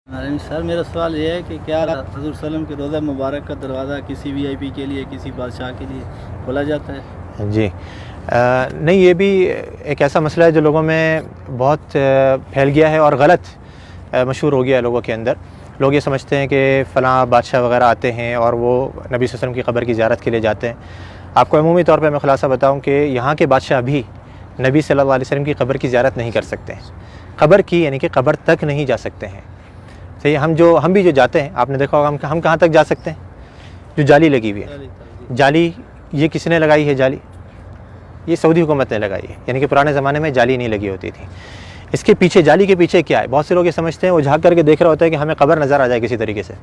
سر میرا سوال یہ ہے کہ کیا حضور وسلم کے روضہ مبارک کا دروازہ کسی وی آئی پی کے لیے، کسی بادشاہ کے لیے کھولا جاتا ہے؟ جی نہیں، یہ بھی ایک ایسا مسئلہ ہے جو لوگوں میں بہت پھیل گیا ہے اور غلط مشہور ہو گیا ہے لوگوں کے اندر۔ لوگ یہ سمجھتے ہیں کہ فلاں بادشاہ وغیرہ آتے ہیں اور وہ نبی صلی اللہ علیہ وسلم کی قبر کی زیارت کے لیے جاتے ہیں۔ آپ کو عمومی طور پہ میں خلاصہ بتاؤں کہ یہاں کے بادشاہ بھی نبی صلی اللہ علیہ وسلم کی قبر کی زیارت نہیں کر سکتے ہیں، قبر کی یعنی کہ قبر تک نہیں جا سکتے ہیں۔ صحیح، ہم بھی جو جاتے ہیں، آپ نے دیکھا ہوگا ہم کہاں تک جا سکتے ہیں؟ جو جالی لگی ہوئی ہے، جالی یہ کس نے لگائی ہے؟ جالی یہ سعودی حکومت نے لگائی ہے، یعنی کہ پرانے زمانے میں جالی نہیں لگی ہوتی تھی۔ اس کے پیچھے، جالی کے پیچھے کیا ہے؟ بہت سے لوگ یہ سمجھتے ہیں، وہ جھانک کر کے دیکھ رہا ہوتا ہے کہ ہمیں قبر نظر آ جائے کسی طریقے سے۔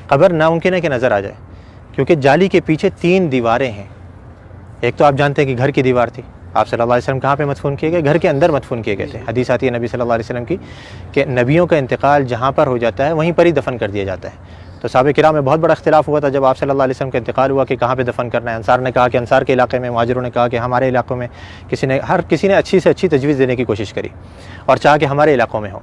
قبر ناممکن ہے کہ نظر آ جائے، کیونکہ جالی کے پیچھے 3 دیواریں ہیں۔ ایک تو آپ جانتے ہیں کہ گھر کی دیوار تھی، آپ صلی اللہ علیہ وسلم کہاں پہ مدفون کیے گئے؟ گھر کے اندر مدفون کیے گئے تھے۔ حدیث آتی ہے نبی صلی اللہ علیہ وسلم کی کہ نبیوں کا انتقال جہاں پر ہو جاتا ہے وہیں پر ہی دفن کر دیا جاتا ہے۔ تو صحابہ کرام میں بہت بڑا اختلاف ہوا تھا جب آپ صلی اللہ علیہ وسلم کا انتقال ہوا کہ کہاں پہ دفن کرنا ہے۔ انصار نے کہا کہ انصار کے علاقے میں، مہاجروں نے کہا کہ ہمارے علاقوں میں، ہر کسی نے اچھی سے اچھی تجویز دینے کی کوشش کری اور چاہا کہ ہمارے علاقوں میں ہو۔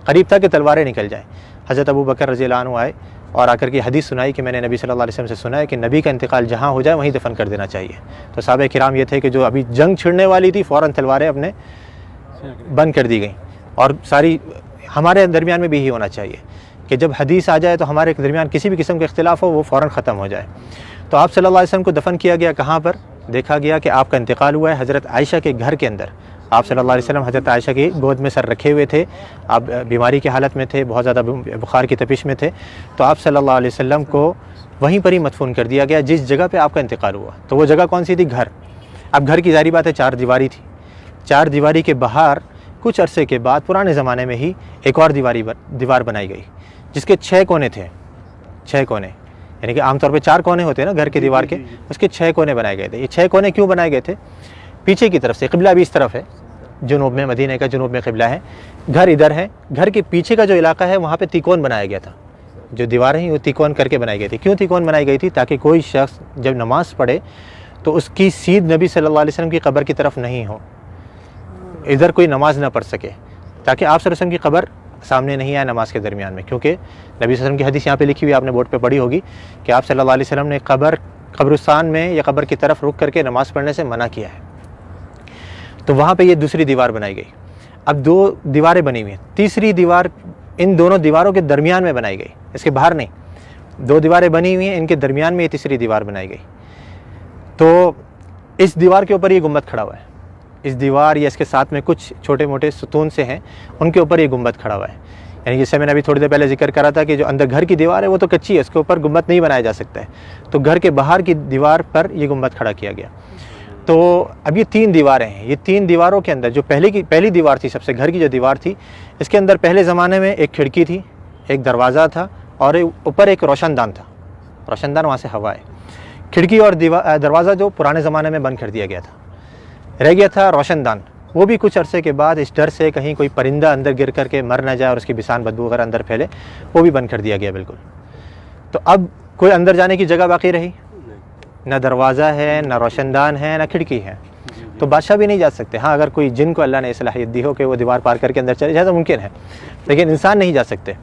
قریب تھا کہ تلواریں نکل جائیں۔ حضرت ابو بکر رضی اللہ عنہ آئے اور آ کر کے حدیث سنائی کہ میں نے نبی صلی اللہ علیہ وسلم سے سنا ہے کہ نبی کا انتقال جہاں ہو جائے وہیں دفن کر دینا چاہیے۔ تو صحابہ کرام یہ تھے کہ جو ابھی جنگ چھڑنے والی تھی، فوراً تلواریں اپنے بند کر دی گئیں، اور ساری ہمارے درمیان میں بھی یہی ہونا چاہیے کہ جب حدیث آ جائے تو ہمارے درمیان کسی بھی قسم کا اختلاف ہو وہ فوراً ختم ہو جائے۔ تو آپ صلی اللہ علیہ وسلم کو دفن کیا گیا کہاں پر؟ دیکھا گیا کہ آپ کا انتقال ہوا ہے حضرت عائشہ کے گھر کے اندر۔ آپ صلی اللہ علیہ وسلم حضرت عائشہ کی گود میں سر رکھے ہوئے تھے، آپ بیماری کی حالت میں تھے، بہت زیادہ بخار کی تپش میں تھے، تو آپ صلی اللہ علیہ وسلم کو وہیں پر ہی مدفون کر دیا گیا جس جگہ پہ آپ کا انتقال ہوا۔ تو وہ جگہ کون سی تھی؟ گھر۔ اب گھر کی ظاہری بات ہے 4 دیواری تھی، 4 دیواری کے باہر کچھ عرصے کے بعد پرانے زمانے میں ہی ایک اور دیوار بنائی گئی جس کے 6 کونے تھے، 6 کونے، یعنی کہ عام طور پہ 4 کونے ہوتے ہیں نا گھر کے دیوار کے، اس کے 6 کونے بنائے گئے تھے۔ یہ 6 کونے کیوں بنائے گئے تھے؟ پیچھے کی طرف سے، قبلہ بھی اس طرف ہے، جنوب میں، مدینہ کا جنوب میں قبلہ ہے، گھر ادھر ہے، گھر کے پیچھے کا جو علاقہ ہے وہاں پہ تیکون بنایا گیا تھا۔ جو دیواریں ہیں وہ تیکون کر کے بنائی گئی تھی۔ کیوں تیکون بنائی گئی تھی؟ تاکہ کوئی شخص جب نماز پڑھے تو اس کی سیدھ نبی صلی اللہ علیہ وسلم کی قبر کی طرف نہیں ہو، ادھر کوئی نماز نہ پڑھ سکے، تاکہ آپ صلی اللہ علیہ وسلم کی قبر سامنے نہیں آئے نماز کے درمیان میں۔ کیونکہ نبی صلی اللہ علیہ وسلم کی حدیث یہاں پہ لکھی ہوئی، آپ نے بورڈ پہ پڑھی ہوگی کہ آپ صلی اللہ علیہ وسلم نے قبرستان میں یا قبر کی طرف رک کر کے نماز پڑھنے سے منع کیا ہے۔ تو وہاں پہ یہ دوسری دیوار بنائی گئی۔ اب 2 دیواریں بنی ہوئی ہیں، تیسری دیوار ان دونوں دیواروں کے درمیان میں بنائی گئی، اس کے باہر نہیں۔ 2 دیواریں بنی ہوئی ہیں، ان کے درمیان میں یہ تیسری دیوار بنائی گئی۔ تو اس دیوار کے اوپر یہ گنبد کھڑا ہوا ہے، اس دیوار یا اس کے ساتھ میں کچھ چھوٹے موٹے ستون سے ہیں، ان کے اوپر یہ گنبد کھڑا ہوا ہے۔ یعنی جس سے میں نے ابھی تھوڑی دیر پہلے ذکر کرا تھا کہ جو اندر گھر کی دیوار ہے وہ تو کچی ہے، اس کے اوپر گنبد نہیں بنایا جا سکتا ہے، تو گھر کے باہر کی دیوار پر یہ گنبد کھڑا کیا گیا۔ تو اب یہ 3 دیواریں ہیں، یہ 3 دیواروں کے اندر جو پہلی دیوار تھی، سب سے گھر کی جو دیوار تھی، اس کے اندر پہلے زمانے میں ایک کھڑکی تھی، ایک دروازہ تھا، اور اوپر ایک روشن دان تھا۔ روشن دان وہاں سے ہوا ہے۔ کھڑکی اور دروازہ جو پرانے زمانے میں بند کر دیا گیا تھا، رہ گیا تھا روشن دان۔ وہ بھی کچھ عرصے کے بعد اس ڈر سے کہیں کوئی پرندہ اندر گر کر کے مر نہ جائے اور اس کی بسان بدبو وغیرہ اندر پھیلے، وہ بھی بند کر دیا گیا بالکل۔ تو اب کوئی اندر جانے کی جگہ باقی رہی؟ نہ دروازہ ہے، نہ روشن دان ہے، نہ کھڑکی ہے، تو بادشاہ بھی نہیں جا سکتے۔ ہاں اگر کوئی جن کو اللہ نے صلاحیت دی ہو کہ وہ دیوار پار کر کے اندر چلے جائے تو ممکن ہے، لیکن انسان نہیں جا سکتے۔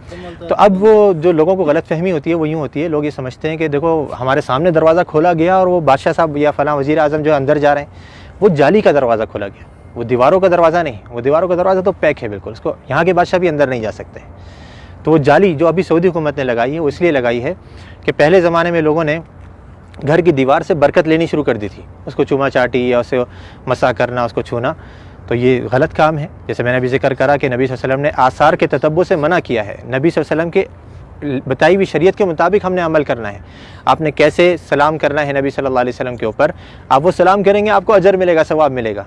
تو اب وہ جو لوگوں کو غلط فہمی ہوتی ہے وہ یوں ہوتی ہے، لوگ یہ سمجھتے ہیں کہ دیکھو ہمارے سامنے دروازہ کھولا گیا اور وہ بادشاہ صاحب یا فلاں وزیر اعظم جو اندر جا رہے ہیں، وہ جالی کا دروازہ کھولا گیا، وہ دیواروں کا دروازہ نہیں، وہ دیواروں کا دروازہ تو پیک ہے بالکل، اس کو یہاں کے بادشاہ بھی اندر نہیں جا سکتے۔ تو وہ جالی جو ابھی سعودی حکومت نے لگائی ہے وہ اس لیے لگائی ہے کہ پہلے زمانے میں لوگوں نے گھر کی دیوار سے برکت لینی شروع کر دی تھی، اس کو چوما چاٹی یا اسے مسا کرنا، اس کو چھونا، تو یہ غلط کام ہے۔ جیسے میں نے ابھی ذکر کرا کہ نبی صلی اللہ علیہ وسلم نے آثار کے تتبع سے منع کیا ہے۔ نبی صلی اللہ علیہ وسلم کے بتائی ہوئی شریعت کے مطابق ہم نے عمل کرنا ہے۔ آپ نے کیسے سلام کرنا ہے نبی صلی اللہ علیہ وسلم کے اوپر، آپ وہ سلام کریں گے آپ کو اجر ملے گا، ثواب ملے گا۔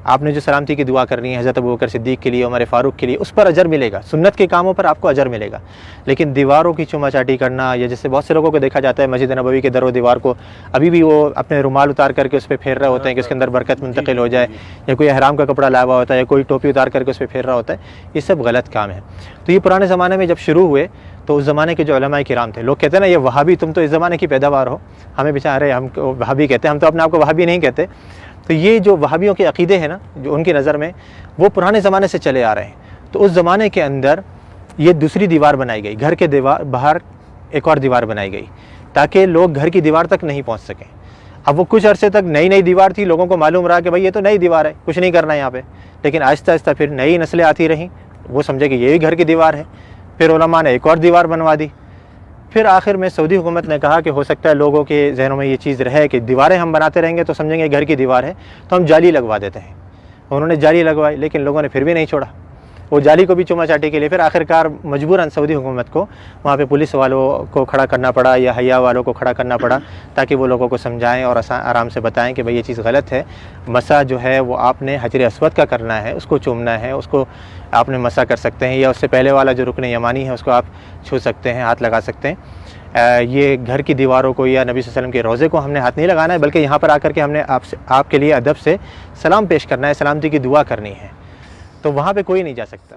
آپ نے جو سلامتی کی دعا کرنی ہے حضرت ابوبکر صدیق کے لیے، عمر فاروق کے لیے، اس پر اجر ملے گا، سنت کے کاموں پر آپ کو اجر ملے گا۔ لیکن دیواروں کی چوما چاٹی کرنا، یا جیسے بہت سے لوگوں کو دیکھا جاتا ہے مسجد نبوی کے در و دیوار کو ابھی بھی وہ اپنے رومال اتار کر کے اس پہ پھیر رہے ہوتے ہیں کہ اس کے اندر برکت منتقل ہو جائے، یا کوئی احرام کا کپڑا لایا ہوا ہوتا ہے، یا کوئی ٹوپی اتار کر کے اس پہ پھیر رہا ہوتا ہے، یہ سب غلط کام ہے۔ تو یہ پرانے زمانے میں جب شروع ہوئے تو اس زمانے کے جو علماء کرام تھے، لوگ کہتے ہیں نا یہ وہابی، تم تو اس زمانے کی پیداوار ہو، ہمیں بیچارے ہم وہابی کہتے ہیں، ہم تو اپنے آپ کو وہابی نہیں کہتے۔ تو یہ جو وہابیوں کے عقیدے ہیں نا، جو ان کی نظر میں وہ پرانے زمانے سے چلے آ رہے ہیں، تو اس زمانے کے اندر یہ دوسری دیوار بنائی گئی، گھر کے باہر ایک اور دیوار بنائی گئی تاکہ لوگ گھر کی دیوار تک نہیں پہنچ سکیں۔ اب وہ کچھ عرصے تک نئی دیوار تھی، لوگوں کو معلوم رہا کہ بھائی یہ تو نئی دیوار ہے، کچھ نہیں کرنا یہاں پہ، لیکن آہستہ آہستہ پھر نئی نسلیں آتی رہیں، وہ سمجھے کہ یہ بھی گھر کی دیوار ہے، پھر علماء نے ایک اور دیوار بنوا دی۔ پھر آخر میں سعودی حکومت نے کہا کہ ہو سکتا ہے لوگوں کے ذہنوں میں یہ چیز رہے کہ دیواریں ہم بناتے رہیں گے تو سمجھیں گے گھر کی دیوار ہے، تو ہم جالی لگوا دیتے ہیں۔ انہوں نے جالی لگوائی، لیکن لوگوں نے پھر بھی نہیں چھوڑا، وہ جالی کو بھی چوما چاٹی کے لیے پھر آخرکار مجبوراً سعودی حکومت کو وہاں پہ پولیس والوں کو کھڑا کرنا پڑا یا حیا والوں کو کھڑا کرنا پڑا تاکہ وہ لوگوں کو سمجھائیں اور آرام سے بتائیں کہ بھئی یہ چیز غلط ہے، مسح جو ہے وہ آپ نے حجر اسود کا کرنا ہے، اس کو چومنا ہے، اس کو آپ نے مسح کر سکتے ہیں، یا اس سے پہلے والا جو رکن یمانی ہے اس کو آپ چھو سکتے ہیں، ہاتھ لگا سکتے ہیں۔ یہ گھر کی دیواروں کو یا نبی صلی اللہ علیہ وسلم کے روضے کو ہم نے ہاتھ نہیں لگانا ہے، بلکہ یہاں پر آ کر کے ہم نے آپ کے لیے ادب سے سلام پیش کرنا ہے، سلامتی کی دعا کرنی ہے، تو وہاں پہ کوئی نہیں جا سکتا۔